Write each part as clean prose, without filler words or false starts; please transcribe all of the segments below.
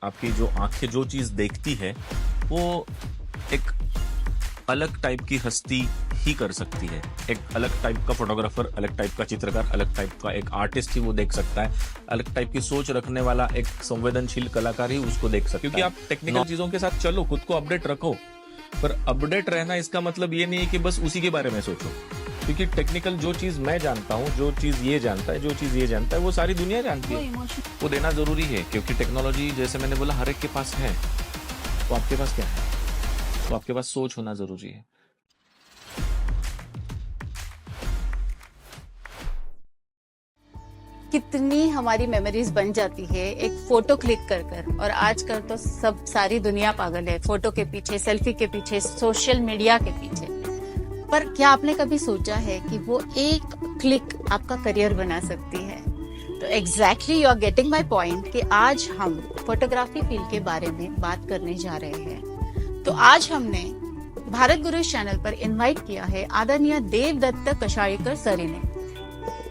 आपकी जो आंखें जो चीज देखती है वो एक अलग टाइप की हस्ती ही कर सकती है। एक अलग टाइप का फोटोग्राफर, अलग टाइप का चित्रकार, अलग टाइप का एक आर्टिस्ट ही वो देख सकता है। अलग टाइप की सोच रखने वाला एक संवेदनशील कलाकार ही उसको देख सकता है। क्योंकि आप टेक्निकल चीजों के साथ चलो, खुद को अपडेट रखो, पर अपडेट रहना इसका मतलब ये नहीं है कि बस उसी के बारे में सोचो। क्योंकि टेक्निकल जो चीज मैं जानता हूँ, जो चीज ये जानता है, जो चीज ये जानता है, वो सारी दुनिया जानती है। वो देना जरूरी है, क्योंकि टेक्नोलॉजी जैसे मैंने बोला हर एक के पास है। तो आपके पास क्या है? तो आपके पास सोच होना जरूरी है। कितनी हमारी मेमोरीज बन जाती है एक फोटो क्लिक कर कर। और आजकल तो सब सारी दुनिया पागल है फोटो के पीछे, सेल्फी के पीछे, सोशल मीडिया के पीछे। पर क्या आपने कभी सोचा है कि वो एक क्लिक आपका करियर बना सकती है? तो exactly you are getting my point कि आज हम फोटोग्राफी फील्ड के बारे में बात करने जा रहे हैं। तो आज हमने भारत गुरु चैनल पर इनवाइट किया है आदरणीय देवदत्त कशाळीकर सर ने,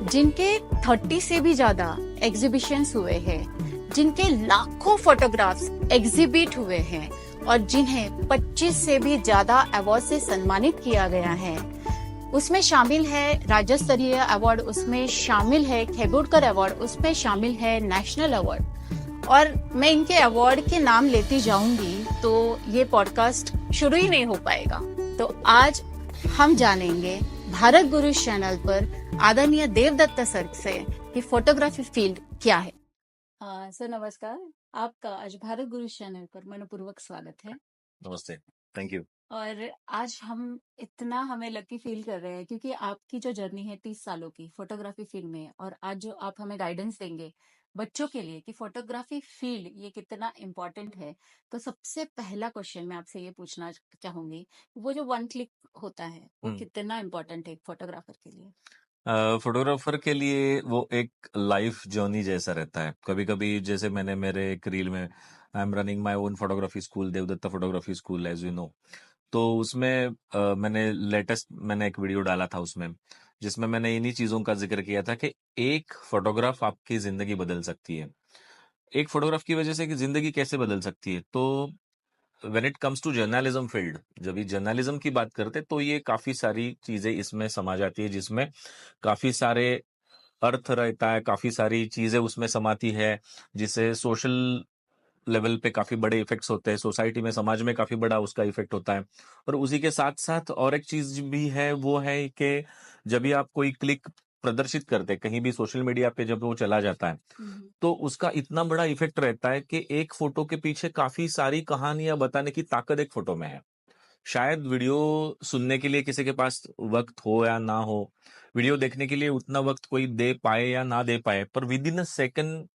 जिनके 30 से भी ज्यादा एग्जीबिशंस हुए हैं, जिनके लाखों फोटोग्राफ्स एग्जिबिट हुए हैं और जिन्हें 25 से भी ज्यादा अवार्ड से सम्मानित किया गया है। उसमें शामिल है राज्य स्तरीय अवार्ड, उसमें शामिल है खेबुड़कर अवार्ड, उसमें शामिल है नेशनल अवार्ड। और मैं इनके अवार्ड के नाम लेती जाऊंगी तो ये पॉडकास्ट शुरू ही नहीं हो पाएगा। तो आज हम जानेंगे भारत गुरु चैनल पर आदरणीय देवदत्त सर से कि फोटोग्राफी फील्ड क्या है। सर नमस्कार, आपका आज भारत गुरु चैनल पर मनपूर्वक स्वागत है। नमस्ते, थैंक यू। और आज हम इतना हमें लकी फील कर रहे हैं क्योंकि आपकी जो जर्नी है 30 सालों की फोटोग्राफी फील्ड में, और आज जो आप हमें गाइडेंस देंगे बच्चों के लिए कि फोटोग्राफी फील्ड ये कितना इम्पोर्टेंट है। तो सबसे पहला क्वेश्चन मैं आपसे ये पूछना चाहूंगी, वो जो वन क्लिक होता है वो कितना इम्पोर्टेंट है एक फोटोग्राफर के लिए? फोटोग्राफर के लिए वो एक लाइफ जर्नी जैसा रहता है। कभी कभी जैसे मैंने मेरे एक रील में, I am running my own photography school, Devdatta photography school as you know. तो उसमें मैंने एक वीडियो डाला था उसमें, जिसमें मैंने इन्हीं चीजों का जिक्र किया था कि एक फोटोग्राफ आपकी जिंदगी बदल सकती है। एक फोटोग्राफ की वजह से कि जिंदगी कैसे बदल सकती है। तो when it comes to journalism field, जब ये जर्नलिज्म की बात करते तो ये काफी सारी चीजें इसमें समा जाती है, जिसमें काफी सारे अर्थ रहता है, काफी सारी चीजें उसमें समाती है, जिससे सोशल लेवल पे काफी बड़े इफेक्ट्स होते हैं, सोसाइटी में, समाज में काफी बड़ा उसका इफेक्ट होता है। और उसी के साथ साथ और एक चीज भी है, वो है कि जब भी आप कोई क्लिक प्रदर्शित करते हैं कहीं भी सोशल मीडिया पे, जब वो चला जाता है तो उसका इतना बड़ा इफेक्ट रहता है कि एक फोटो के पीछे काफी सारी कहानियां बताने की ताकत एक फोटो में है। शायद वीडियो सुनने के लिए किसी के पास वक्त हो या ना हो, वीडियो देखने के लिए उतना वक्त कोई दे पाए या ना दे पाए, पर with in a second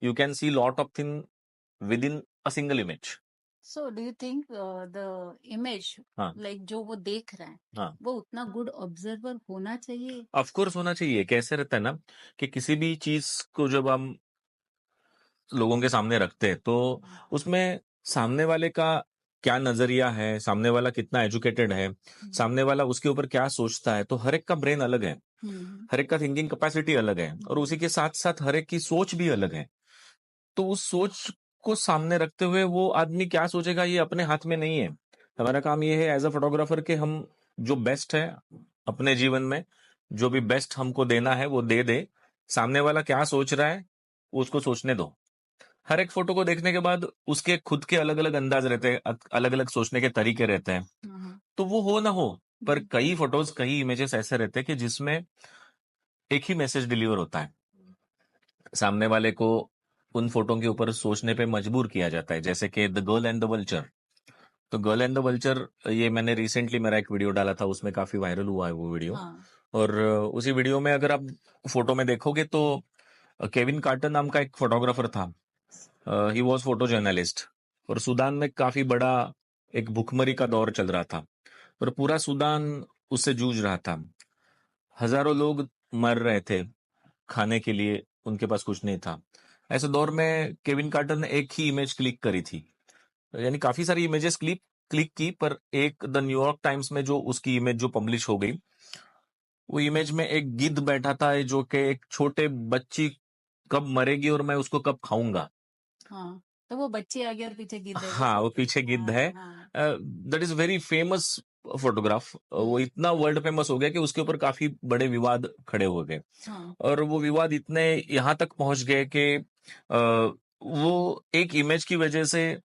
you can see lot of thing with in a single image. So do you think the image, हाँ, लाइक जो वो देख रहा है, हाँ, वो उतना गुड ऑब्जर्वर होना चाहिए? ऑफ कोर्स होना चाहिए। कैसे रहता है ना कि किसी भी चीज को जब हम लोगों के सामने रखते हैं तो उसमें सामने वाले का क्या नजरिया है, सामने वाला कितना एजुकेटेड है, सामने वाला उसके ऊपर क्या सोचता है, तो हर एक का ब्रेन अलग है, हर एक का थिंकिंग कैपेसिटी अलग है, और उसी के साथ साथ हर एक की सोच भी अलग है। तो उस सोच को सामने रखते हुए वो आदमी क्या सोचेगा ये अपने हाथ में नहीं है। हमारा काम ये है एज अ फोटोग्राफर कि हम जो बेस्ट है अपने जीवन में, जो भी बेस्ट हमको देना है वो दे दे। सामने वाला क्या सोच रहा है वो उसको सोचने दो। हर एक फोटो को देखने के बाद उसके खुद के अलग अलग अंदाज रहते हैं, अलग अलग सोचने के तरीके रहते हैं। तो वो हो ना हो, पर कई फोटोज, कई इमेजेस ऐसे रहते हैं कि जिसमें एक ही मैसेज डिलीवर होता है। सामने वाले को उन फोटो के ऊपर सोचने पे मजबूर किया जाता है, जैसे कि the girl and the vulture. तो गर्ल एंड द वल्चर, ये मैंने रिसेंटली मेरा एक वीडियो डाला था, उसमें काफी वायरल हुआ है वो वीडियो। और उसी वीडियो में अगर आप फोटो में देखोगे तो केविन कार्टर नाम का एक फोटोग्राफर था। He was photo journalist. और सूडान में काफी बड़ा एक भुखमरी का दौर चल रहा था, और पूरा सूडान उससे जूझ रहा था। हजारों लोग मर रहे थे, खाने के लिए उनके पास कुछ नहीं था। ऐसे दौर में केविन कार्टर ने एक ही इमेज क्लिक करी थी, यानी काफी सारी इमेजेस क्लिक क्लिक की, पर एक द न्यूयॉर्क टाइम्स में जो उसकी इमेज जो पब्लिश हो गई, वो इमेज में एक गिद्ध बैठा था जो कि एक छोटे बच्ची कब मरेगी और मैं उसको कब खाऊंगा। तो वो बच्ची आगे और पीछे गिद्ध है हाँ, वो जैसे पीछे कि गिद्ध है। हाँ that is very famous photograph. वो इतना वर्ल्ड फेमस हो गया कि उसके ऊपर काफी बड़े विवाद खड़े हो गए, हाँ और वो विवाद इतने यहाँ तक पहुंच गए कि वो एक इमेज की वजह से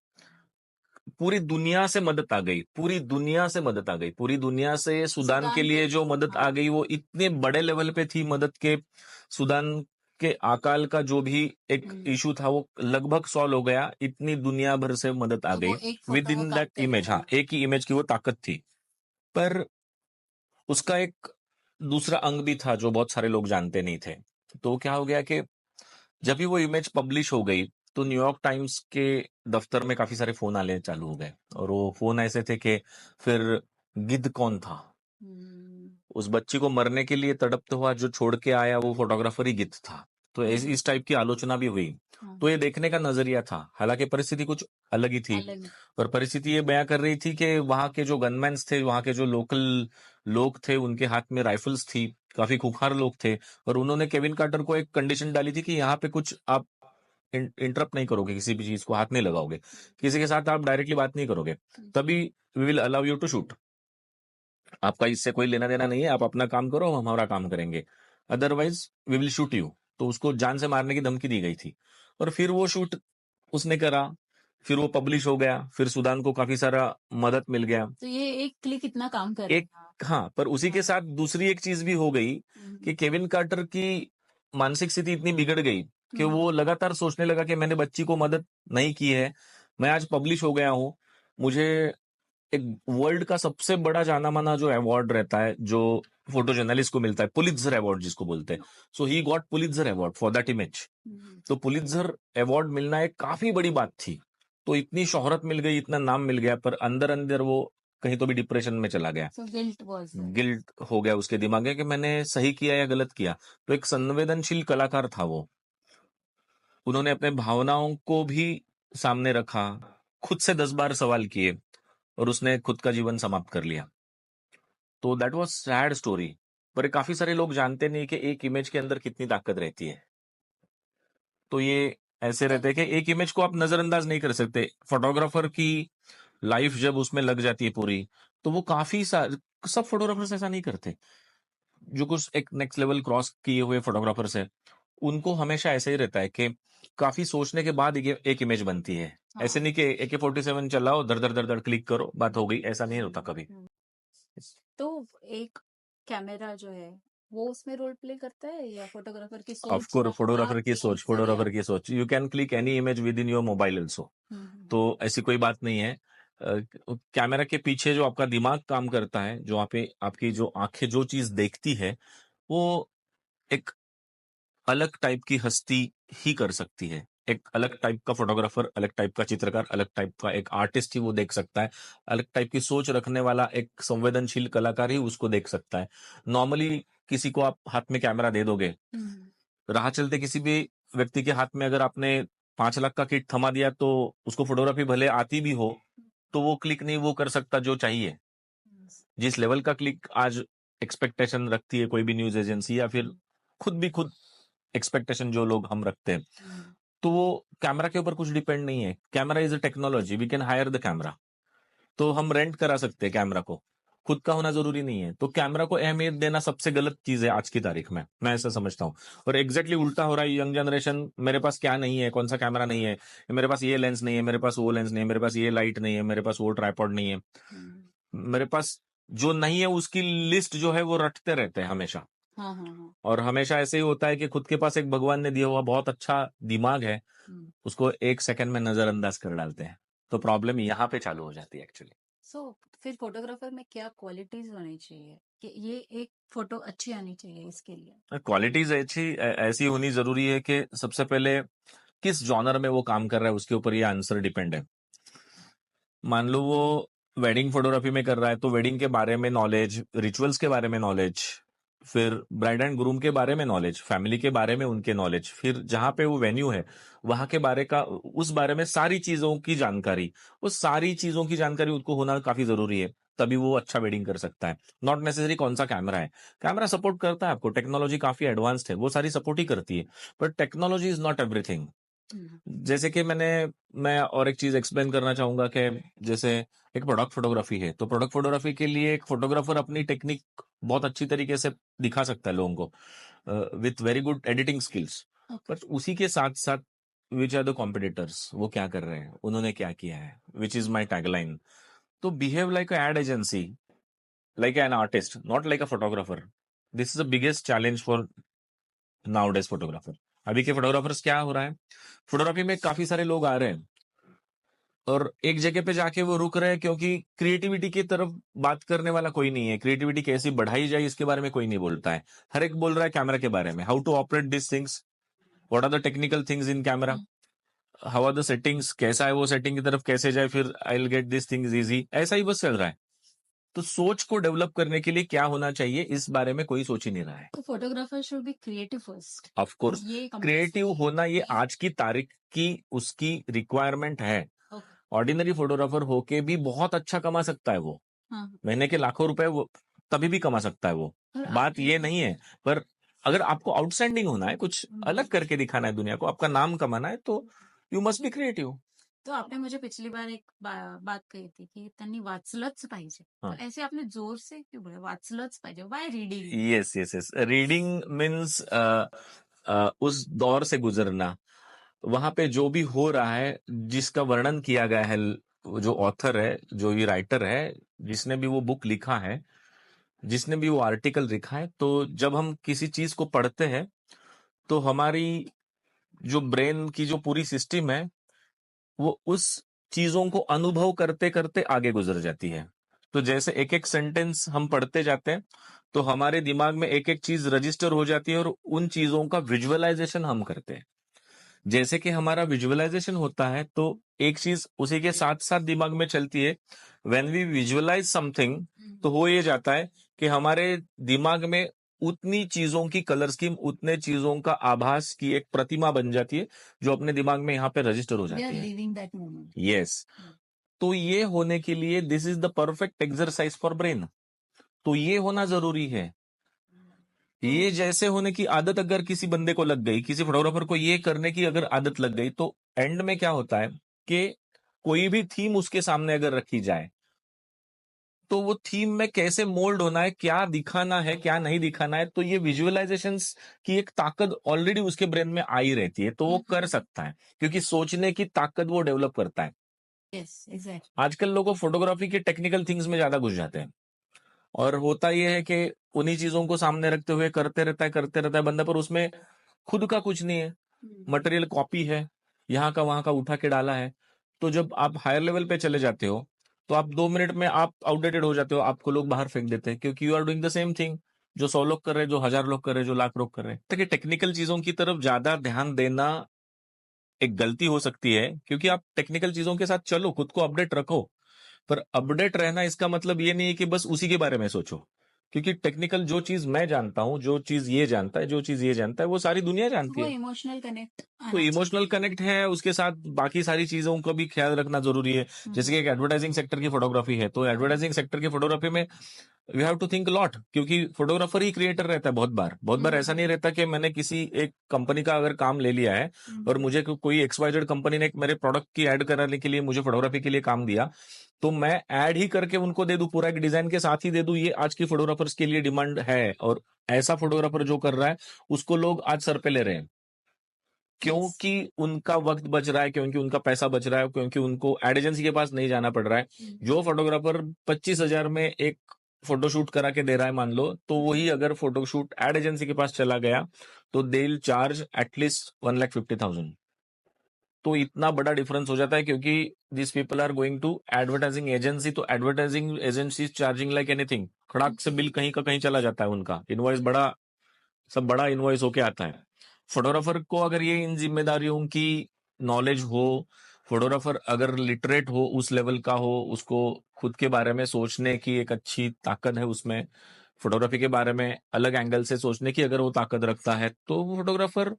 पूरी दुनिया से मदद आ गई, पूरी दुनिया से मदद आ गई, पूरी दुनिया से सूडान के सूडान के लिए जो लिए मदद आ हाँ गई वो इतने बड़े लेवल पे थी मदद के। सूडान के अकाल का जो भी एक इशू था वो लगभग सॉल्व हो गया, इतनी दुनिया भर से मदद आ तो गई वो एक विद फोटो वो इन दैट काफी इमेज। हाँ, एक ही इमेज की वो ताकत थी। पर उसका एक दूसरा अंग भी था जो बहुत सारे लोग जानते नहीं थे। तो क्या हो गया कि जब भी वो इमेज पब्लिश हो गई तो न्यूयॉर्क टाइम्स के दफ्तर में काफी सारे फोन आने चालू हो गए, और वो फोन ऐसे थे कि फिर गिद्ध कौन था? उस बच्ची को मरने के लिए तड़पते हुआ जो छोड़ के आया वो फोटोग्राफर ही गिद्ध था। तो इस टाइप की आलोचना भी हुई। तो ये देखने का नजरिया था, हालांकि परिस्थिति कुछ अलग ही थी। अलग पर परिस्थिति ये बयां कर रही थी कि वहां के जो गनमैन्स थे, वहां के जो लोकल लोग थे, उनके हाथ में राइफल्स थी, काफी खूंखार लोग थे, और उन्होंने केविन कार्टर को एक कंडीशन डाली थी कि यहाँ पे कुछ आप इंटरप्ट नहीं करोगे, किसी भी चीज को हाथ नहीं लगाओगे, किसी के साथ आप डायरेक्टली बात नहीं करोगे, तभी we will allow you to shoot. आपका इससे कोई लेना देना नहीं है, आप अपना काम करो, हम हमारा काम करेंगे, otherwise we will shoot you. तो उसको जान से मारने की धमकी दी गई थी। और फिर वो शूट उसने करा, फिर वो पब्लिश हो गया, फिर सूडान को काफी सारा मदद मिल गया। तो ये एक क्लिक इतना काम कर एक हाँ, पर उसी के साथ दूसरी एक चीज भी हो गई कि केविन कार्टर की मानसिक स्थिति इतनी बिगड़ गई कि वो लगातार सोचने लगा कि मैंने बच्ची को मदद नहीं की है, मैं आज पब्लिश हो गया हूं, मुझे एक वर्ल्ड का सबसे बड़ा जाना माना जो अवार्ड रहता है जो फोटो जर्नलिस्ट को मिलता है, पुलित्जर अवार्ड जिसको बोलते हैं, so he got Pulitzer award for that image. तो पुलित्जर अवार्ड मिलना एक काफी बड़ी बात थी। तो इतनी शोहरत मिल गई, इतना नाम मिल गया, पर अंदर अंदर वो कहीं तो भी डिप्रेशन में चला गया। गिल्ट हो गया उसके दिमाग में कि मैंने सही किया या गलत किया। तो एक संवेदनशील कलाकार था वो, उन्होंने अपने भावनाओं को भी सामने रखा, खुद से 10 बार सवाल किए, और उसने खुद का जीवन समाप्त कर लिया। तो दैट वाज सैड स्टोरी। पर काफी सारे लोग जानते नहीं कि एक इमेज के अंदर कितनी ताकत रहती है। तो ये ऐसे रहते हैं कि एक इमेज को आप नजरअंदाज नहीं कर सकते। फोटोग्राफर की लाइफ जब उसमें लग जाती है पूरी, तो वो सब फोटोग्राफर्स ऐसा नहीं करते। जो कुछ एक नेक्स्ट लेवल क्रॉस किए हुए फोटोग्राफर्स है, उनको हमेशा ऐसे ही रहता है कि काफी सोचने के बाद एक इमेज बनती है। ऐसे नहीं कि AK-47 चलाओ, दर दर दर दर क्लिक करो, बात हो गई, ऐसा नहीं होता कभी। तो एक कैमरा जो है वो उसमें रोल प्ले करता है या फोटोग्राफर की ऑफ सोच कोर्स, फोटोग्राफर की आपकी सोच, फोटोग्राफर की सोच, you can click any image with in your mobile also. तो ऐसी कोई बात नहीं है। कैमरा के पीछे जो आपका दिमाग काम करता है, जो आप आपकी जो आंखें जो चीज देखती है, वो एक अलग टाइप की हस्ती ही कर सकती है। एक अलग टाइप का फोटोग्राफर, अलग टाइप का चित्रकार, अलग टाइप का एक आर्टिस्ट ही वो देख सकता है। अलग टाइप की सोच रखने वाला एक संवेदनशील कलाकार ही उसको देख सकता है। नॉर्मली किसी को आप हाथ में कैमरा दे दोगे, राह चलते किसी भी व्यक्ति के हाथ में अगर आपने 5 लाख का किट थमा दिया, तो उसको फोटोग्राफी भले आती भी हो, तो वो क्लिक नहीं वो कर सकता जो चाहिए। जिस लेवल का क्लिक आज एक्सपेक्टेशन रखती है कोई भी न्यूज एजेंसी, या फिर खुद एक्सपेक्टेशन जो लोग हम रखते हैं, तो वो कैमरा के ऊपर कुछ डिपेंड नहीं है। Camera is a technology, we can hire the camera. तो हम रेंट करा सकते हैं कैमरा को, खुद का होना जरूरी नहीं है। तो कैमरा को अहमियत देना सबसे गलत चीज है आज की तारीख में, मैं ऐसा समझता हूँ। और एग्जैक्टली उल्टा हो रहा है। यंग जनरेशन, मेरे पास क्या नहीं है, कौन सा कैमरा नहीं है, मेरे पास ये लेंस नहीं है, मेरे पास वो लेंस नहीं है, मेरे पास ये लाइट नहीं है, मेरे पास वो ट्राइपॉड नहीं है, मेरे पास जो नहीं है उसकी लिस्ट जो है वो रटते रहते हैं हमेशा। और हमेशा ऐसे ही होता है कि खुद के पास एक भगवान ने दिया हुआ बहुत अच्छा दिमाग है, उसको एक सेकंड में नजरअंदाज कर डालते हैं। तो प्रॉब्लम यहाँ पे चालू हो जाती है एक्चुअली। फिर फोटोग्राफर में क्या क्वालिटीज होनी चाहिए कि ये एक फोटो अच्छी आनी चाहिए इसके लिए? क्वालिटीज ऐसी होनी जरूरी है कि सबसे पहले किस जॉनर में वो काम कर रहा है उसके ऊपर ये आंसर डिपेंड है। मान लो वो वेडिंग फोटोग्राफी में कर रहा है, तो वेडिंग के बारे में नॉलेज, रिचुअल्स के बारे में नॉलेज, फिर ब्राइड एंड ग्रूम के बारे में नॉलेज, फैमिली के बारे में उनके नॉलेज, फिर जहां पे वो वेन्यू है वहां के उस बारे में सारी चीजों की जानकारी, उस सारी चीजों की जानकारी उसको होना काफी जरूरी है। तभी वो अच्छा वेडिंग कर सकता है। नॉट नेसेसरी कौन सा कैमरा है, कैमरा सपोर्ट करता है आपको, टेक्नोलॉजी काफी एडवांस्ड है, वो सारी सपोर्ट ही करती है, but technology is not everything. जैसे कि मैं और एक चीज एक्सप्लेन करना चाहूंगा कि जैसे एक प्रोडक्ट फोटोग्राफी है, तो प्रोडक्ट फोटोग्राफी के लिए एक फोटोग्राफर अपनी टेक्निक बहुत अच्छी तरीके से दिखा सकता है लोगों को with very good editing skills. Okay. But उसी के साथ साथ विच आर द कॉम्पिटिटर्स, वो क्या कर रहे हैं, उन्होंने क्या किया है, विच इज माई टैगलाइन। तो behave like ad agency, like an artist, not like a photographer. This is the biggest challenge for nowadays photographer. अभी के फोटोग्राफर्स क्या हो रहा है, फोटोग्राफी में काफी सारे लोग आ रहे हैं और एक जगह पे जाके वो रुक रहे हैं क्योंकि क्रिएटिविटी की तरफ बात करने वाला कोई नहीं है। क्रिएटिविटी कैसे बढ़ाई जाए इसके बारे में कोई नहीं बोलता है। हर एक बोल रहा है कैमरा के बारे में, how to operate this things, what are the technical things in camera, how are the settings, कैसा है वो सेटिंग की तरफ कैसे जाए, फिर I will get this things easy, ऐसा ही बस चल रहा है। तो सोच को डेवलप करने के लिए क्या होना चाहिए इस बारे में कोई सोच ही नहीं रहा है। तो photographer should be creative first. Of course ये क्रिएटिव होना ये आज की तारीख की उसकी रिक्वायरमेंट है। ऑर्डिनरी फोटोग्राफर होके भी बहुत अच्छा कमा सकता है वो, महीने के लाखों रुपए वो तभी भी कमा सकता है वो, बात ये नहीं है। पर अगर आपको आउटस्टैंडिंग होना है, कुछ अलग करके दिखाना है दुनिया को, आपका नाम कमाना है, तो यू मस्ट बी क्रिएटिव। तो आपने मुझे पिछली बार एक बात कही थी की त्यांनी वाचलंच पाहिजे, हाँ. तो ऐसे आपने जोर से क्यों बोला वाचलंच पाहिजे, by reading? Yes yes yes, reading means उस दौर से गुजरना, वहां पे जो भी हो रहा है, जिसका वर्णन किया गया है, जो ऑथर है, जो ये राइटर है, जिसने भी वो बुक लिखा है, जिसने भी वो आर्टिकल लिखा है, तो जब हम किसी चीज को पढ़ते हैं तो हमारी जो ब्रेन की जो पूरी सिस्टम है वो उस चीजों को अनुभव करते करते आगे गुजर जाती है। तो जैसे एक एक सेंटेंस हम पढ़ते जाते हैं तो हमारे दिमाग में एक एक चीज रजिस्टर हो जाती है और उन चीजों का विजुअलाइजेशन हम करते हैं। जैसे कि हमारा विजुअलाइजेशन होता है तो एक चीज उसी के साथ साथ दिमाग में चलती है। व्हेन वी विजुअलाइज समथिंग, तो हो ये जाता है कि हमारे दिमाग में उतनी चीजों की कलर स्कीम, उतने चीजों का आभास की एक प्रतिमा बन जाती है जो अपने दिमाग में यहाँ पे रजिस्टर हो जाती है। Living that moment. यस। तो ये होने के लिए this is the perfect exercise for brain. तो ये होना जरूरी है। ये जैसे होने की आदत अगर किसी बंदे को लग गई, किसी फोटोग्राफर को ये करने की अगर आदत लग गई, तो एंड में क्या होता है कि कोई भी थीम उसके सामने अगर रखी जाए तो वो थीम में कैसे मोल्ड होना है, क्या दिखाना है, क्या नहीं दिखाना है, तो ये विजुअलाइजेशंस की एक ताकत ऑलरेडी उसके ब्रेन में आई रहती है, तो वो कर सकता है क्योंकि सोचने की ताकत वो डेवलप करता है। Yes exactly. आजकल लोग फोटोग्राफी के टेक्निकल थिंग्स में ज्यादा घुस जाते हैं और होता यह है कि उन्हीं चीजों को सामने रखते हुए करते रहता है बंदा, पर उसमें खुद का कुछ नहीं है, मटेरियल कॉपी है, यहाँ का वहां का उठा के डाला है। तो जब आप हायर लेवल पे चले जाते हो तो आप 2 मिनट में आप आउटडेटेड हो जाते हो, आपको लोग बाहर फेंक देते हैं क्योंकि you are doing the same thing जो 100 लोग कर रहे हैं, जो 1000 लोग कर रहे हैं, जो लाख लोग कर रहे हैं। तो टेक्निकल चीजों की तरफ ज्यादा ध्यान देना एक गलती हो सकती है क्योंकि आप टेक्निकल चीजों के साथ चलो, खुद को अपडेट रखो, पर अपडेट रहना इसका मतलब ये नहीं है कि बस उसी के बारे में सोचो। क्योंकि टेक्निकल जो चीज मैं जानता हूं, जो चीज ये जानता है, जो चीज ये जानता है, वो सारी दुनिया जानती वो है। इमोशनल कनेक्ट तो इमोशनल कनेक्ट है, उसके साथ बाकी सारी चीजों का भी ख्याल रखना जरूरी है। जैसे कि एक एडवर्टाइजिंग सेक्टर की फोटोग्राफी है, तो एडवर्टाइजिंग सेक्टर की फोटोग्राफी में we have to think lot, क्योंकि फोटोग्राफर ही क्रिएटर रहता है। बहुत बार ऐसा नहीं रहता कि मैंने किसी एक कंपनी का अगर काम ले लिया है और मुझे कोई XYZ कंपनी ने मेरे प्रोडक्ट की ऐड कराने के लिए मुझे फोटोग्राफी के लिए काम दिया, तो मैं ऐड ही करके उनको दे दूं, पूरा एक डिजाइन के साथ ही दे दूं। ये आज की फोटोग्राफर्स के लिए डिमांड है और ऐसा फोटोग्राफर जो कर रहा है उसको लोग आज सर पे ले रहे हैं क्योंकि उनका वक्त बच रहा है, क्योंकि उनका पैसा बच रहा है, क्योंकि उनको एड एजेंसी के पास नहीं जाना पड़ रहा है। जो फोटोग्राफर 25,000 में एक फोटोशूट करा के दे रहा है मान लो, तो वही अगर फोटोशूट एड एजेंसी के पास चला गया तो दे विल चार्ज एटलीस्ट 1,50,000। तो इतना बड़ा डिफरेंस हो जाता है क्योंकि this people are going to advertising agency, तो advertising agency charging like anything, खड़ाक से बिल कहीं का कहीं चला जाता है, उनका इनवॉइस बड़ा, सब बड़ा इनवॉइस होके आता है। फोटोग्राफर को अगर ये इन जिम्मेदारियों की नॉलेज हो, फोटोग्राफर अगर लिटरेट हो, उस लेवल का हो, उसको खुद के बारे में सोचने की एक अच्छी ताकत है उसमें, फोटोग्राफी के बारे में अलग एंगल से सोचने की अगर वो ताकत रखता है, तो वो फोटोग्राफर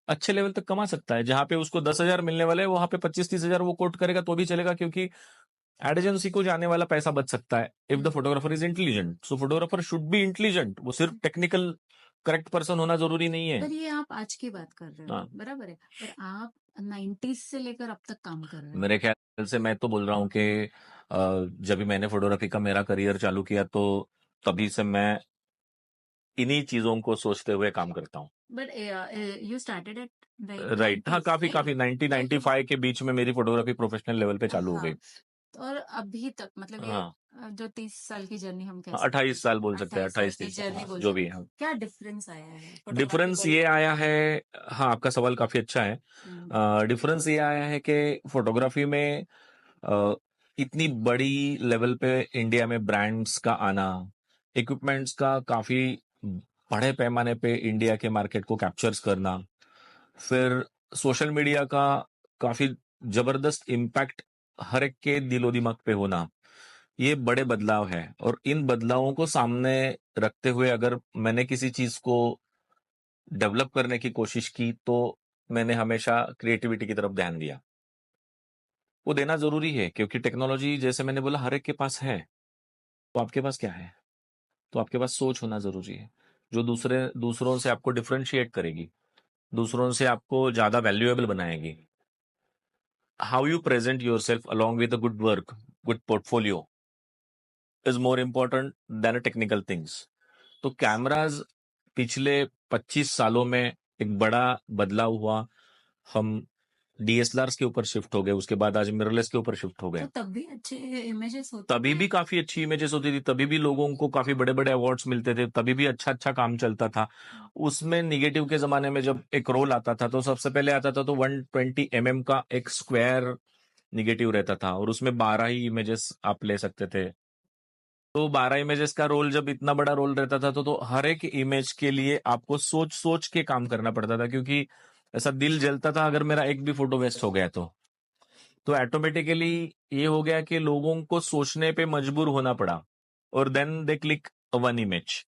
अच्छे लेवल तक कमा सकता है। जहां पे उसको 10,000 मिलने वाले हैं वहां पे 25-30,000 वो कोट करेगा तो भी चलेगा, क्योंकि एड एजेंसी को जाने वाला पैसा बच सकता है if the photographer is intelligent. So photographer should be intelligent, वो सिर्फ टेक्निकल करेक्ट पर्सन होना जरूरी नहीं है। पर ये आप आज की बात कर रहे हो, हाँ। बराबर है, पर आप 90s से लेकर अब तक काम कर रहे हैं। मेरे ख्याल से मैं तो बोल रहा हूँ कि जब भी मैंने फोटोग्राफी का मेरा करियर चालू किया तो तभी से मैं इन्हीं चीजों को सोचते हुए काम करता हूँ। But you started at right, हाँ, 90s, काफी राइट? काफी 1995 के बीच में मेरी फोटोग्राफी प्रोफेशनल लेवल पे चालू हो हाँ, गई। और अभी तक मतलब ये हाँ, जो 30 साल की जर्नी हम कह सकते 28 साल बोल हैं, सकते हैं, 28 साल 28 की 30 साल, जर्नी हाँ, बोल जो भी सकते है। हैं। क्या डिफरेंस आया है डिफरेंस फोटोग्राफिकल? ये आया है, हाँ, आपका सवाल काफी अच्छा है। डिफरेंस ये आया है कि फोटोग्राफी में अ, इतनी बड़ी लेवल पे इंडिया में ब्रांड्स का आना, इक्विपमेंट्स का काफी बड़े पैमाने पे इंडिया के मार्केट को कैप्चर्स करना, फिर सोशल मीडिया का काफी जबरदस्त इम्पैक्ट हर एक के दिलो दिमाग पे होना, ये बड़े बदलाव है। और इन बदलावों को सामने रखते हुए अगर मैंने किसी चीज को डेवलप करने की कोशिश की तो मैंने हमेशा क्रिएटिविटी की तरफ ध्यान दिया। वो देना जरूरी है क्योंकि टेक्नोलॉजी जैसे मैंने बोला हर एक के पास है, तो आपके पास क्या है? तो आपके पास सोच होना जरूरी है, जो दूसरों से आपको डिफरेंशिएट करेगी, दूसरों से आपको ज्यादा वैल्यूएबल बनाएगी। How you present your self along with a good work, good portfolio is more important then technical things. तो कैमराज पिछले 25 सालों में एक बड़ा बदलाव हुआ। हम डीएसएलआर के ऊपर शिफ्ट हो गए, उसके बाद आज मिररलेस के ऊपर शिफ्ट हो तो गए। तब भी अच्छे इमेजेस होते तभी थे। भी काफी अच्छी इमेजेस होती थी, तभी भी लोगों को काफी बड़े बड़े अवार्ड्स मिलते थे, तभी भी अच्छा अच्छा काम चलता था। उसमें निगेटिव के जमाने में जब एक रोल आता था तो सबसे पहले आता था तो 120 mm का एक स्क्वायर निगेटिव रहता था और उसमें 12 ही इमेजेस आप ले सकते थे। तो 12 इमेजेस का रोल जब इतना बड़ा रोल रहता था तो हर एक इमेज के लिए आपको सोच सोच के काम करना पड़ता था, क्योंकि ऐसा दिल जलता था अगर मेरा एक भी फोटो वेस्ट हो गया तो ऑटोमेटिकली ये हो गया कि लोगों को सोचने पे मजबूर होना पड़ा और then they click one image.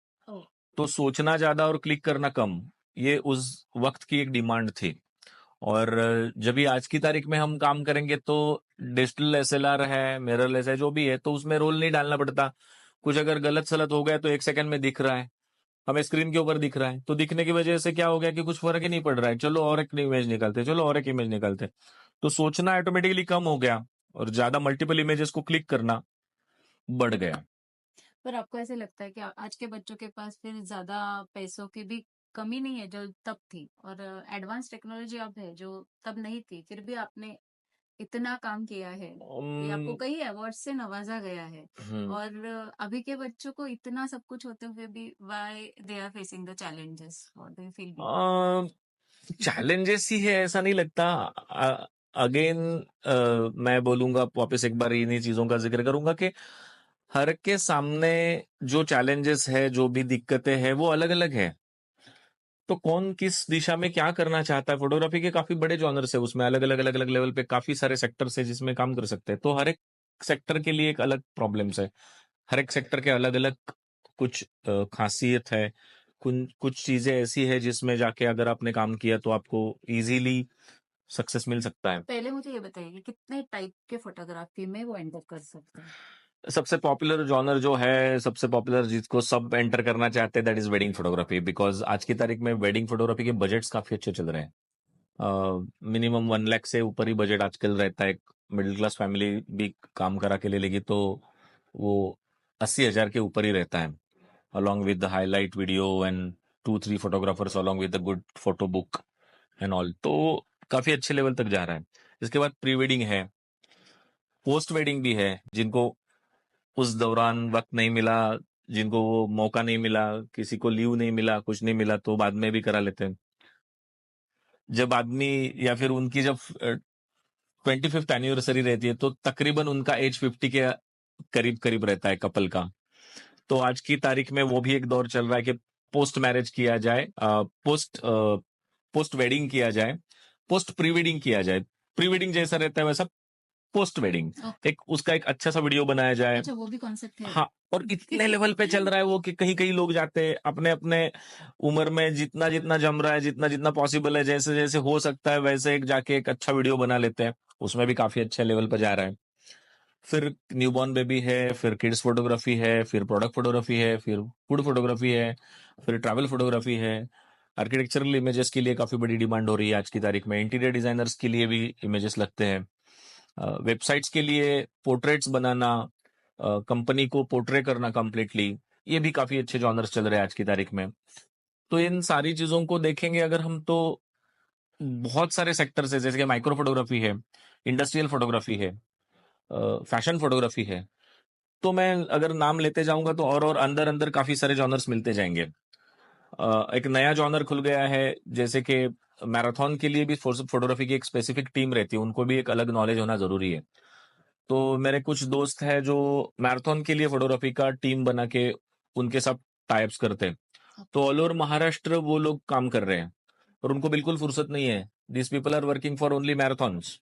तो सोचना ज्यादा और क्लिक करना कम, ये उस वक्त की एक डिमांड थी। और जब भी आज की तारीख में हम काम करेंगे तो डिजिटल एसएलआर है, मिररलेस है, जो भी है, तो उसमें रोल नहीं डालना पड़ता। कुछ अगर गलत सलत हो गया तो 1 सेकंड में दिख रहा है, हमें स्क्रीन के ऊपर दिख रहा है, तो दिखने की वजह से क्या हो गया कि कुछ फर्क ही नहीं पड़ रहा है, चलो और एक इमेज निकालते, चलो और एक इमेज निकालते। तो सोचना ऑटोमेटिकली कम हो गया और ज्यादा मल्टीपल इमेजेस को क्लिक करना बढ़ गया। पर आपको ऐसे लगता है कि आज के बच्चों के पास फिर ज्यादा पैसों की भी कमी नहीं है जो तब थी, और एडवांस टेक्नोलॉजी अब है जो तब नहीं थी, फिर भी आपने इतना काम किया है कि आपको उम, कई अवार्ड से नवाजा गया है, हम्म और अभी के बच्चों को इतना सब कुछ होते हुए भी why they are facing the challenges, what do you feel being? Challenges ही है ऐसा नहीं लगता। अगेन मैं बोलूंगा वापस एक बार इन्हीं चीजों का जिक्र करूंगा कि हर के सामने जो चैलेंजेस है, जो भी दिक्कतें हैं, वो अलग अलग है। तो कौन किस दिशा में क्या करना चाहता है, फोटोग्राफी के काफी बड़े जॉनर्स है, उसमें अलग अलग लेवल पे काफी सारे सेक्टर्स है जिसमें काम कर सकते हैं। तो हर एक सेक्टर के लिए एक अलग प्रॉब्लम्स है, हर एक सेक्टर के अलग अलग कुछ खासियत है। कुछ कुछ चीजें ऐसी है जिसमें जाके अगर आपने काम किया तो आपको इजीली सक्सेस मिल सकता है। पहले मुझे ये बताइए कि कितने टाइप के फोटोग्राफी में वो एंटर कर सकते हैं? सबसे पॉपुलर जॉनर जो है, सबसे पॉपुलर जिसको सब एंटर करना चाहते हैं, that is wedding photography. Because आज की तारीख में वेडिंग फोटोग्राफी के बजट्स काफी अच्छे चल रहे हैं। मिनिमम 1 लाख से ऊपर ही बजट आजकल रहता है। मिडिल क्लास फैमिली भी काम करा के ले लेगी तो वो 80,000 के ऊपर ही रहता है, along with the highlight video and 2 3 photographers along with the good photo book and all। तो काफी अच्छे लेवल तक जा रहा है। इसके बाद प्री वेडिंग है, पोस्ट वेडिंग भी है, जिनको उस दौरान वक्त नहीं मिला, जिनको वो मौका नहीं मिला, किसी को लीव नहीं मिला, कुछ नहीं मिला, तो बाद में भी करा लेते हैं। जब आदमी या फिर उनकी जब 25th एनिवर्सरी रहती है तो तकरीबन उनका एज 50 के करीब करीब रहता है कपल का। तो आज की तारीख में वो भी एक दौर चल रहा है कि पोस्ट मैरिज किया जाए, पोस्ट वेडिंग किया जाए, पोस्ट प्री वेडिंग किया जाए। प्री वेडिंग जैसा रहता है वैसा पोस्ट वेडिंग, एक उसका एक अच्छा सा वीडियो बनाया जाए। अच्छा, वो भी कॉन्सेप्ट है? हाँ, और इतने लेवल पे चल रहा है वो कि कहीं कहीं लोग जाते हैं अपने अपने उम्र में जितना जितना जम रहा है, जितना जितना पॉसिबल है, जैसे जैसे हो सकता है वैसे एक जाके एक अच्छा वीडियो बना लेते हैं। उसमें भी काफी अच्छे लेवल पर जा रहा है। फिर न्यूबॉर्न बेबी है, फिर किड्स फोटोग्राफी है, फिर प्रोडक्ट फोटोग्राफी है, फिर फूड फोटोग्राफी है, फिर ट्रैवल फोटोग्राफी है। आर्किटेक्चरल इमेजेस के लिए काफी बड़ी डिमांड हो रही है आज की तारीख में। इंटीरियर डिजाइनर्स के लिए भी इमेजेस लगते हैं। वेबसाइट्स के लिए पोर्ट्रेट्स बनाना, कंपनी को पोर्ट्रे करना कंप्लीटली, ये भी काफी अच्छे जॉनर्स चल रहे हैं आज की तारीख में। तो इन सारी चीजों को देखेंगे अगर हम, तो बहुत सारे सेक्टर्स है, जैसे कि माइक्रो फोटोग्राफी है, इंडस्ट्रियल फोटोग्राफी है, फैशन फोटोग्राफी है। तो मैं अगर नाम लेते जाऊंगा तो और अंदर अंदर काफी सारे जॉनर्स मिलते जाएंगे। एक नया जॉनर खुल गया है, जैसे कि मैराथन के लिए भी फोटोग्राफी की एक स्पेसिफिक टीम रहती है, उनको भी एक अलग नॉलेज होना जरूरी है। तो मेरे कुछ दोस्त हैं जो मैराथन के लिए फोटोग्राफी का टीम बना के उनके साथ टाइप्स करते हैं। तो ऑल ओवर महाराष्ट्र वो लोग काम कर रहे हैं और उनको बिल्कुल फुर्सत नहीं है। This people are working for only marathons.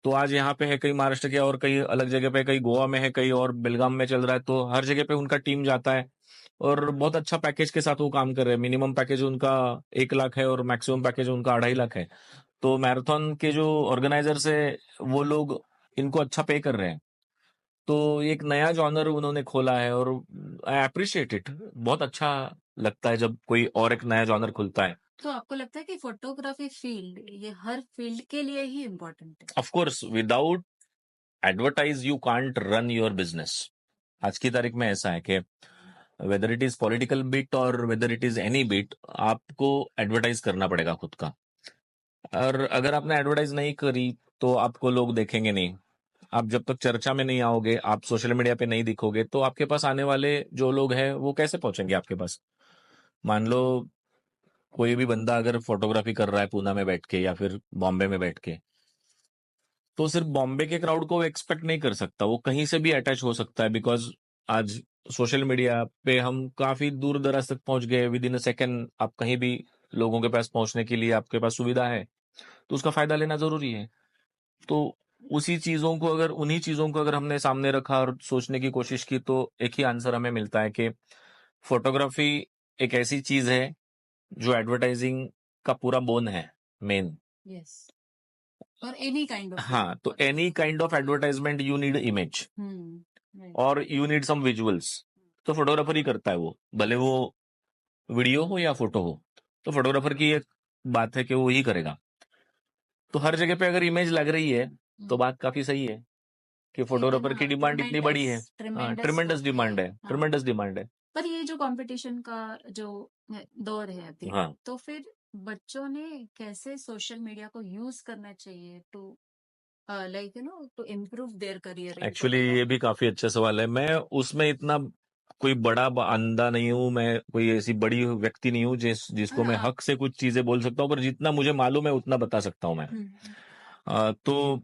तो आज यहाँ पे है, कहीं महाराष्ट्र के और कहीं अलग जगह पे, कहीं गोवा में है, कहीं और बेलगाम में चल रहा है। तो हर जगह पे उनका टीम जाता है और बहुत अच्छा पैकेज के साथ वो काम कर रहे हैं। मिनिमम पैकेज उनका 1 लाख है और मैक्सिमम पैकेज उनका 2.5 लाख है। तो मैराथन के जो ऑर्गेनाइजर्स है वो लोग इनको अच्छा पे कर रहे हैं। तो एक नया जॉनर उन्होंने खोला है और आई अप्रिशिएट इट। बहुत अच्छा लगता है जब कोई और एक नया जॉनर खुलता है। तो आपको लगता है कि फोटोग्राफी फील्ड ये हर फील्ड के लिए ही इम्पोर्टेंट है? Of course, without advertise you can't run your business. आज की तारीख में ऐसा है कि whether it is political bit और whether it is any bit, आपको एडवर्टाइज करना पड़ेगा खुद का। और अगर आपने एडवर्टाइज नहीं करी तो आपको लोग देखेंगे नहीं। आप जब तक चर्चा में नहीं आओगे, आप सोशल मीडिया पे नहीं दिखोगे, तो आपके पास आने वाले जो लोग हैं वो कैसे पहुंचेंगे आपके पास। मान लो कोई भी बंदा अगर फोटोग्राफी कर रहा है पूना में बैठ के या फिर बॉम्बे में बैठ के, तो सिर्फ बॉम्बे के क्राउड को एक्सपेक्ट नहीं कर सकता, वो कहीं से भी अटैच हो सकता है। बिकॉज आज सोशल मीडिया पे हम काफी दूर दराज तक पहुंच गए। विद इन अ सेकेंड आप कहीं भी लोगों के पास पहुंचने के लिए आपके पास सुविधा है, तो उसका फायदा लेना जरूरी है। तो उन्हीं चीजों को अगर हमने सामने रखा और सोचने की कोशिश की, तो एक ही आंसर हमें मिलता है कि फोटोग्राफी एक ऐसी चीज है जो एडवर्टाइजिंग का पूरा बोन है, मेन। यस। और एनी काइंड ऑफ हाँ, तो any kind of advertisement you need image और यू नीड सम विजुअल्स। तो फोटोग्राफर ही करता है वो, भले वो वीडियो हो या फोटो हो। तो फोटोग्राफर की एक बात है कि वो ही करेगा। तो हर जगह पे अगर इमेज लग रही है तो बात काफी सही है कि फोटोग्राफर की डिमांड इतनी बड़ी है। हाँ, ट्रिमेंडस डिमांड है, ट्रिमेंडस डिमांड है। पर ये जो कंपटीशन का जो दौर है अभी, हाँ, तो फिर बच्चों ने कैसे सोशल मीडिया को यूज करना चाहिए to like to improve their career? Actually ये भी काफी अच्छा सवाल है। मैं उसमें इतना कोई बड़ा अंधा नहीं हूं, मैं कोई ऐसी बड़ी व्यक्ति नहीं हूं जिसको मैं हक से कुछ चीजें बोल सकता हूँ, पर जितना मुझे मालूम है उतना बता सकता हूं मैं। तो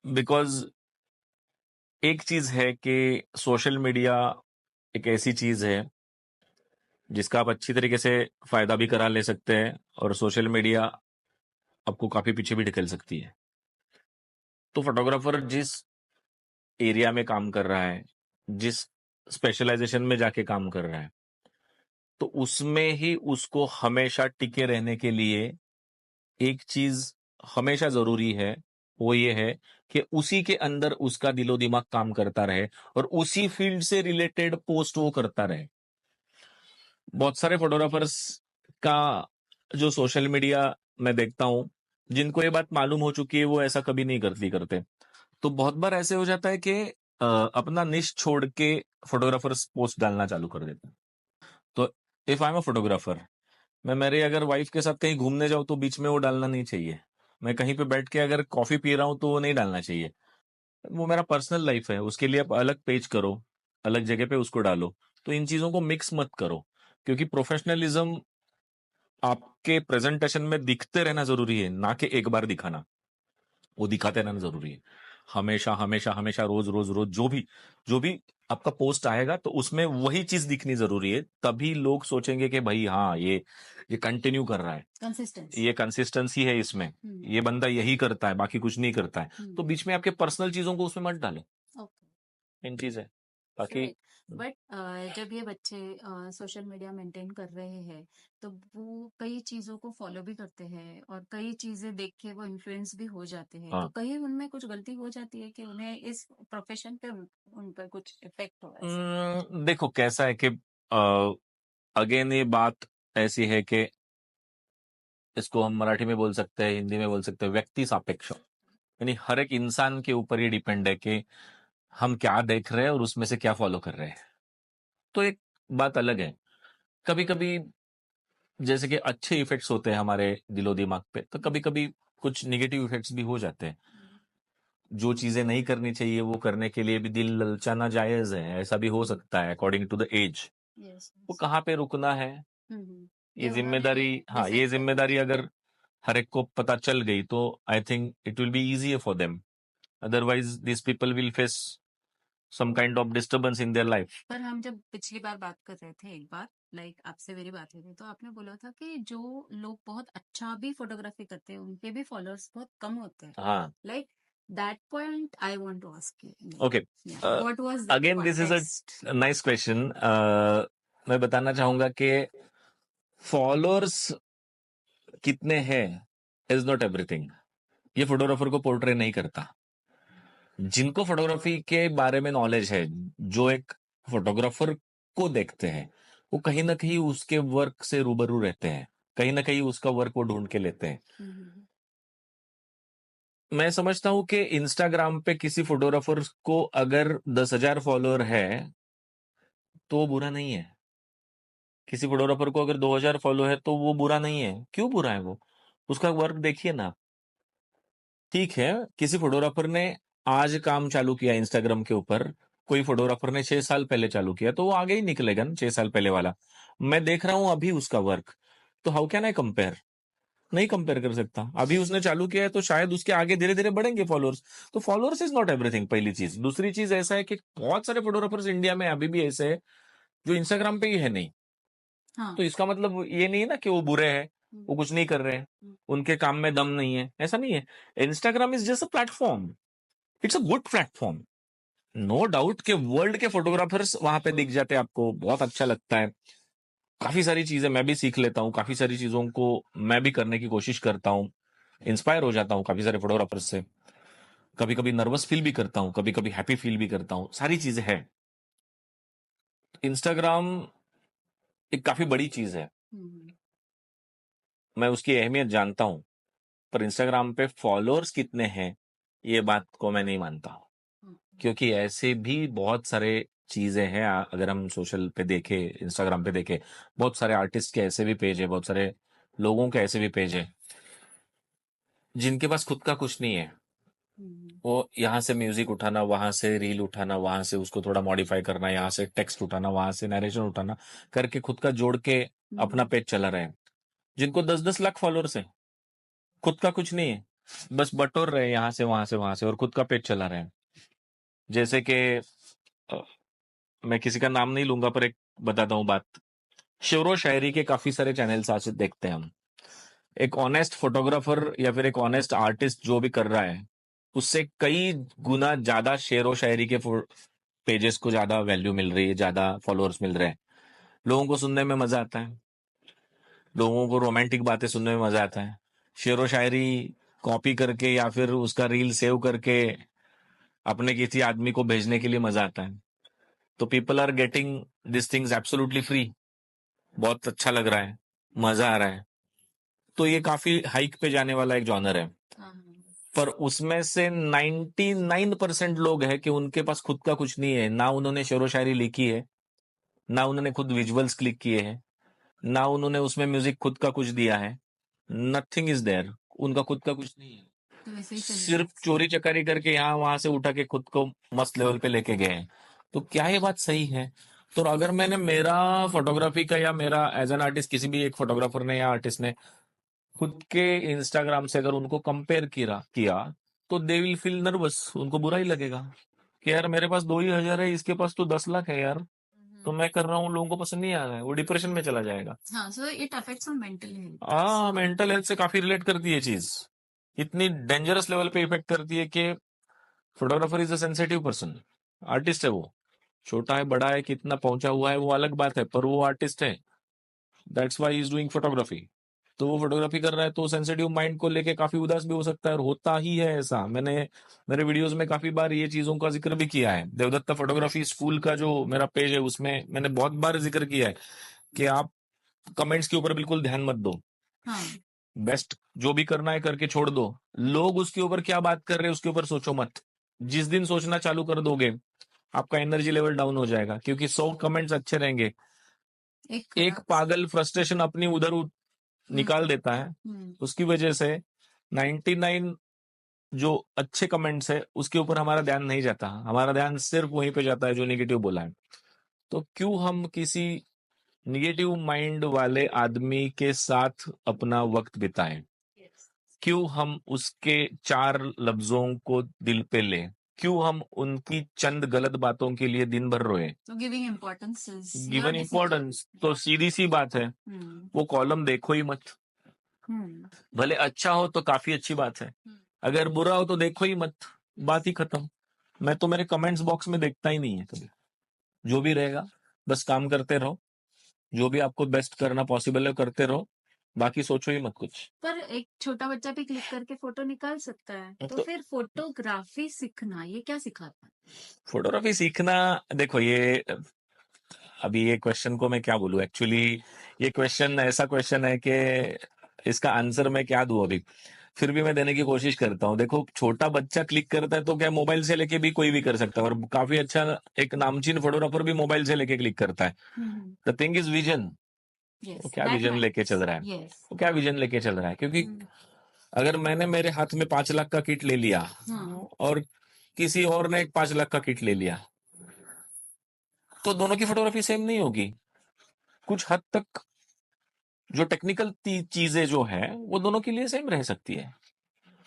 बिकॉज एक चीज है कि सोशल मीडिया एक ऐसी चीज है जिसका आप अच्छी तरीके से फायदा भी करा ले सकते हैं और सोशल मीडिया आपको काफी पीछे भी ढकेल सकती है। तो फोटोग्राफर जिस एरिया में काम कर रहा है, जिस स्पेशलाइजेशन में जाके काम कर रहा है, तो उसमें ही उसको हमेशा टिके रहने के लिए एक चीज हमेशा जरूरी है। वो ये है कि उसी के अंदर उसका दिलो दिमाग काम करता रहे और उसी फील्ड से रिलेटेड पोस्ट वो करता रहे। बहुत सारे फोटोग्राफर्स का जो सोशल मीडिया मैं देखता हूं, जिनको ये बात मालूम हो चुकी है, वो ऐसा कभी नहीं करते। तो बहुत बार ऐसे हो जाता है कि अपना निश छोड़ के फोटोग्राफर्स पोस्ट डालना चालू कर देते हैं। तो if I am a photographer, मैं मेरे अगर वाइफ के साथ कहीं घूमने जाऊं तो बीच में वो डालना नहीं चाहिए। मैं कहीं पे बैठ के अगर कॉफी पी रहा हूं तो वो नहीं डालना चाहिए। वो मेरा पर्सनल लाइफ है, उसके लिए आप अलग पेज करो, अलग जगह पे उसको डालो। तो इन चीजों को मिक्स मत करो, क्योंकि प्रोफेशनलिज्म आपके प्रेजेंटेशन में दिखते रहना जरूरी है, ना कि एक बार दिखाना। वो दिखाते रहना जरूरी है, हमेशा हमेशा हमेशा, रोज रोज रोज, जो भी आपका पोस्ट आएगा तो उसमें वही चीज दिखनी जरूरी है। तभी लोग सोचेंगे कि भाई हाँ, ये कंटिन्यू कर रहा है, कंसिस्टेंसी, ये कंसिस्टेंसी है इसमें, ये बंदा यही करता है, बाकी कुछ नहीं करता है। तो बीच में आपके पर्सनल चीजों को उसमें मत डालो। इन चीज है बाकी। बट जब ये बच्चे सोशल मीडिया मेंटेन कर रहे हैं, तो वो कई चीजों को फॉलो भी करते हैं और कई चीजें देख के वो इन्फ्लुएंस भी हो जाते हैं। हाँ। तो कहीं उनमें कुछ गलती हो जाती है कि उन्हें इस प्रोफेशन पे उन पर कुछ इफेक्ट हो ऐसा? देखो कैसा है कि अगेन ये बात ऐसी है कि इसको हम मराठी में बोल सकते हैं, हिंदी में बोल सकते हैं, व्यक्ति सापेक्ष। यानी हर एक इंसान के ऊपर ये डिपेंड है कि हम क्या देख रहे हैं और उसमें से क्या फॉलो कर रहे हैं। तो एक बात अलग है, कभी कभी जैसे कि अच्छे इफेक्ट्स होते हैं हमारे दिलो दिमाग पे, तो कभी कभी कुछ निगेटिव इफेक्ट्स भी हो जाते हैं। जो चीजें नहीं करनी चाहिए वो करने के लिए भी दिल ललचाना जायज है, ऐसा भी हो सकता है according to the age. Yes वो यस। कहाँ पे रुकना है, ये ये उन्होंने जिम्मेदारी, हाँ ये डिसाइड करना जिम्मेदारी है। अगर हर एक को पता चल गई तो I think it will be easier for them. Otherwise this people will face some kind of disturbance in their life. पर हम जब पिछली बार बात कर रहे थे, एक बार लाइक आपसे मेरी बात हुई थी, तो आपने बोला था कि जो लोग बहुत अच्छा भी फोटोग्राफी करते हैं उनके भी फॉलोअर्स बहुत कम होते हैं। हाँ, like that point I want to ask you, okay. What was that again this is context? A nice question. मैं बताना चाहूंगा कि फॉलोअर्स कितने हैं इज नॉट एवरीथिंग। ये फोटोग्राफर को पोर्ट्रे नहीं करता। जिनको फोटोग्राफी के बारे में नॉलेज है, जो एक फोटोग्राफर को देखते हैं, वो कहीं ना कहीं उसके वर्क से रूबरू रहते हैं, कहीं ना कहीं उसका वर्क वो ढूंढ के लेते हैं। मैं समझता हूं कि इंस्टाग्राम पे किसी फोटोग्राफर को अगर 10,000 फॉलोअर है तो वो बुरा नहीं है। किसी फोटोग्राफर को अगर 2,000 फॉलो है तो वो बुरा नहीं है। क्यों बुरा है वो? उसका वर्क देखिए ना। ठीक है, किसी फोटोग्राफर ने आज काम चालू किया इंस्टाग्राम के ऊपर, कोई फोटोग्राफर ने 6 साल पहले चालू किया, तो वो आगे ही निकलेगा ना 6 साल पहले वाला। मैं देख रहा हूं अभी उसका वर्क, तो हाउ कैन आई कंपेयर? नहीं कंपेयर कर सकता। अभी उसने चालू किया है तो शायद उसके आगे धीरे धीरे बढ़ेंगे फॉलोअर्स। तो फॉलोअर्स इज नॉट एवरीथिंग, पहली चीज। दूसरी चीज ऐसा है कि बहुत सारे फोटोग्राफर्स इंडिया में अभी भी ऐसे हैं जो इंस्टाग्राम पे ही है नहीं। हाँ। तो इसका मतलब ये नहीं है ना कि वो बुरे हैं, वो कुछ नहीं कर रहे हैं, उनके काम में दम नहीं है, ऐसा नहीं है। Instagram is just a platform, it's a good platform. No doubt कि वर्ल्ड के फोटोग्राफर्स वहां पे दिख जाते हैं, आपको बहुत अच्छा लगता है। काफी सारी चीजें मैं भी सीख लेता हूँ, काफी सारी चीजों को मैं भी करने की कोशिश करता हूँ, इंस्पायर हो जाता हूँ काफी सारे फोटोग्राफर्स से। कभी कभी नर्वस फील भी करता हूँ, कभी कभी हैप्पी फील भी करता हूँ, सारी चीजें हैं। इंस्टाग्राम एक काफी बड़ी चीज है, मैं उसकी अहमियत जानता हूँ। पर इंस्टाग्राम पे फॉलोअर्स कितने हैं ये बात को मैं नहीं मानता, क्योंकि ऐसे भी बहुत सारे चीजें हैं। अगर हम सोशल पे देखें, इंस्टाग्राम पे देखें, बहुत सारे आर्टिस्ट के ऐसे भी पेज है, बहुत सारे लोगों के ऐसे भी पेज है जिनके पास खुद का कुछ नहीं है। वो यहाँ से म्यूजिक उठाना, वहां से रील उठाना, वहां से उसको थोड़ा मॉडिफाई करना, यहाँ से टेक्स्ट उठाना, वहां से नरेशन उठाना करके खुद का जोड़ के अपना पेज चला रहे हैं। जिनको 10-10 लाख फॉलोअर्स है, खुद का कुछ नहीं है, बस बटोर रहे हैं यहाँ से वहां से वहां से और खुद का पेज चला रहे हैं। जैसे कि अ, मैं किसी का नाम नहीं लूंगा पर एक बताता हूँ बात। शेरो शायरी के काफी सारे चैनल्स आज देखते हैं हम। एक ऑनेस्ट फोटोग्राफर या फिर एक ऑनेस्ट आर्टिस्ट जो भी कर रहा है, उससे कई गुना ज्यादा शेर व शायरी के पेजेस को ज्यादा वैल्यू मिल रही है, ज्यादा फॉलोअर्स मिल रहे हैं। लोगों को सुनने में मजा आता है, लोगों को रोमांटिक बातें सुनने में मजा आता है। शेर व शायरी कॉपी करके या फिर उसका रील सेव करके अपने किसी आदमी को भेजने के लिए मजा आता है। तो people are getting this things absolutely free. बहुत अच्छा लग रहा है, मजा आ रहा है। तो ये काफी हाइक पे जाने वाला एक जॉनर है। पर उसमें से 99% लोग हैं कि उनके पास खुद का कुछ नहीं है। ना उन्होंने शेरो शायरी लिखी है, ना उन्होंने खुद विजुअल्स क्लिक किए हैं, ना उन्होंने उसमें म्यूजिक खुद का कुछ दिया है। नथिंग इज देयर, उनका खुद का कुछ नहीं है। तो वैसे ही चलेगा। सिर्फ चोरी चकारी करके यहाँ वहां से उठा के खुद को मस्त लेवल पे लेके गए हैं। तो क्या ये बात सही है? तो अगर मैंने मेरा फोटोग्राफी का या मेरा एज एन आर्टिस्ट, किसी भी एक फोटोग्राफर ने या आर्टिस्ट ने खुद के इंस्टाग्राम से अगर उनको कंपेयर किया तो दे विल फील नर्वस, उनको बुरा ही लगेगा कि यार मेरे पास 2 ही हजार है, इसके पास तो 10 लाख है यार, तो मैं कर रहा हूँ, लोगों को पसंद नहीं आ रहा है, वो डिप्रेशन में चला जाएगा। हाँ, so it affects on mental health. हाँ, मेंटल हेल्थ से काफी रिलेट करती है चीज, इतनी डेंजरस लेवल पे इफेक्ट करती है कि photographer is a sensitive person. Artist है वो, छोटा है बड़ा है कितना पहुंचा हुआ है वो अलग बात है, पर वो आर्टिस्ट है। That's why is doing photography. तो वो फोटोग्राफी कर रहा है तो सेंसिटिव माइंड को लेके काफी उदास भी हो सकता है, और होता ही है ऐसा। मैंने मेरे वीडियोस में काफी बार ये चीजों का जिक्र भी किया है। देवदत्ता फोटोग्राफी स्कूल का जो मेरा पेज है उसमें मैंने बहुत बार जिक्र किया है कि आप कमेंट्स के ऊपर बिल्कुल ध्यान मत दो। हाँ। बेस्ट जो भी करना है करके छोड़ दो। लोग उसके ऊपर क्या बात कर रहे हैं उसके ऊपर सोचो मत। जिस दिन सोचना चालू कर दोगे आपका एनर्जी लेवल डाउन हो जाएगा, क्योंकि 100 कमेंट्स अच्छे रहेंगे, एक पागल फ्रस्ट्रेशन अपनी उधर निकाल देता है, उसकी वजह से 99 जो अच्छे कमेंट्स है उसके ऊपर हमारा ध्यान नहीं जाता, हमारा ध्यान सिर्फ वहीं पे जाता है जो नेगेटिव बोला है। तो क्यों हम किसी निगेटिव माइंड वाले आदमी के साथ अपना वक्त बिताएं? क्यों हम उसके 4 लफ्जों को दिल पे लें? क्यों हम उनकी चंद गलत बातों के लिए दिन भर रोए? So giving importance is given importance तो सीधी सी बात है, वो कॉलम देखो ही मत। भले अच्छा हो तो काफी अच्छी बात है, अगर बुरा हो तो देखो ही मत, बात ही खत्म। मैं तो मेरे कमेंट्स बॉक्स में देखता ही नहीं है कभी। जो भी रहेगा बस काम करते रहो, जो भी आपको बेस्ट करना पॉसिबल है करते रहो, बाकी सोचो ही मत कुछ। पर एक छोटा बच्चा भी क्लिक करके फोटो निकाल सकता है, तो फिर फोटोग्राफी सीखना ये क्या सिखाता है? फोटोग्राफी सीखना, देखो ये अभी ये क्वेश्चन को मैं क्या बोलूं, एक्चुअली ये क्वेश्चन ऐसा क्वेश्चन है कि इसका आंसर मैं क्या दूं अभी, फिर भी मैं देने की कोशिश करता हूं। देखो छोटा बच्चा क्लिक करता है तो क्या मोबाइल से लेके भी कोई भी कर सकता है, और काफी अच्छा एक नामचीन फोटोग्राफर भी मोबाइल से लेके क्लिक करता है। द थिंग इज विजन, वो क्या विजन लेके चल रहा है, वो क्या विजन लेके चल रहा है। क्योंकि अगर मैंने मेरे हाथ में 5 लाख का किट ले लिया और किसी और ने एक 5 लाख का किट ले लिया, तो दोनों की फोटोग्राफी सेम नहीं होगी। कुछ हद तक जो टेक्निकल चीजें जो है वो दोनों के लिए सेम रह सकती है,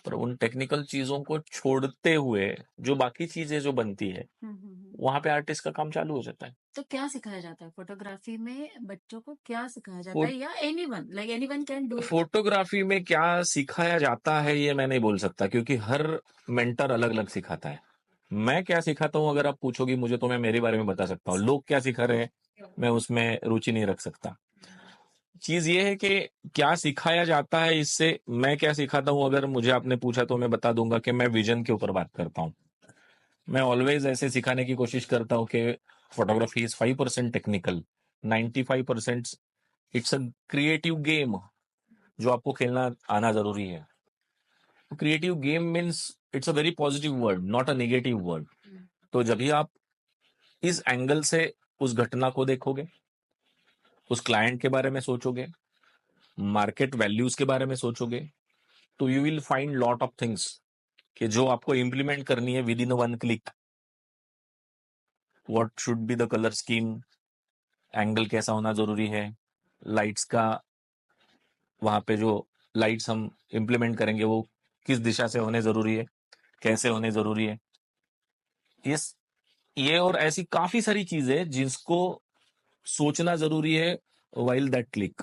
पर उन टेक्निकल चीजों को छोड़ते हुए जो बाकी चीजें जो बनती है वहां पे आर्टिस्ट का काम चालू हो जाता है। तो क्या सिखाया जाता है फोटोग्राफी में बच्चों को, क्या सिखाया जाता है, या anyone like anyone can do? Photography में क्या सिखाया जाता है ये मैं नहीं बोल सकता, क्योंकि हर मेंटर अलग अलग सिखाता है। मैं क्या सिखाता हूँ अगर आप पूछोगी मुझे तो मैं मेरे बारे में बता सकता हूँ, लोग क्या सिखा रहे हैं मैं उसमें रुचि नहीं रख सकता। चीज ये है कि क्या सिखाया जाता है, इससे मैं क्या सिखाता हूं अगर मुझे आपने पूछा तो मैं बता दूंगा कि मैं विजन के ऊपर बात करता हूं। मैं ऑलवेज ऐसे सिखाने की कोशिश करता हूं कि photography is 5% technical, 95% it's a creative game जो आपको खेलना आना जरूरी है। Creative game means it's a very positive word, not a negative word. तो जब भी आप इस एंगल से उस घटना को देखोगे, उस क्लाइंट के बारे में सोचोगे, मार्केट वैल्यूज के बारे में सोचोगे, तो you will find lot of things कि जो आपको इंप्लीमेंट करनी है with in 1 click. What should be the colour scheme, angle कैसा होना जरूरी है, लाइट्स का वहां पे जो लाइट्स हम इंप्लीमेंट करेंगे वो किस दिशा से होने जरूरी है, कैसे होने जरूरी है। इस ये और ऐसी काफी सारी चीजें जिसको सोचना जरूरी है वाइल दैट क्लिक।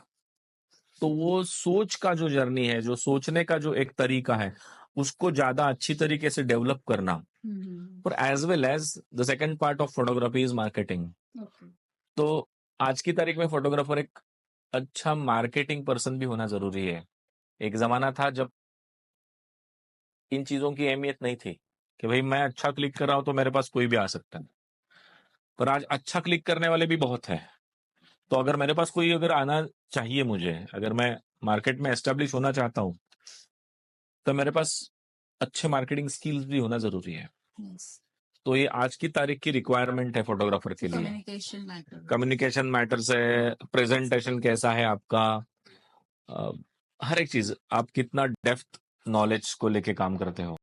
तो वो सोच का जो जर्नी है, जो सोचने का जो एक तरीका है, उसको ज्यादा अच्छी तरीके से डेवलप करना, और as well as the second part of photography is marketing. तो आज की तारीख में फोटोग्राफर एक अच्छा मार्केटिंग पर्सन भी होना जरूरी है। एक जमाना था जब इन चीजों की अहमियत नहीं थी कि भाई मैं अच्छा क्लिक कर रहा हूं तो मेरे पास कोई भी आ सकता है, पर आज अच्छा क्लिक करने वाले भी बहुत है। तो अगर मेरे पास कोई अगर आना चाहिए, मुझे अगर मैं मार्केट में एस्टेब्लिश होना चाहता हूं, तो मेरे पास अच्छे मार्केटिंग स्किल्स भी होना जरूरी है। तो ये आज की तारीख की रिक्वायरमेंट है फोटोग्राफर के लिए। कम्युनिकेशन मैटर्स है, प्रेजेंटेशन कैसा है आपका, हर एक चीज, आप कितना डेप्थ नॉलेज को लेके काम करते हो।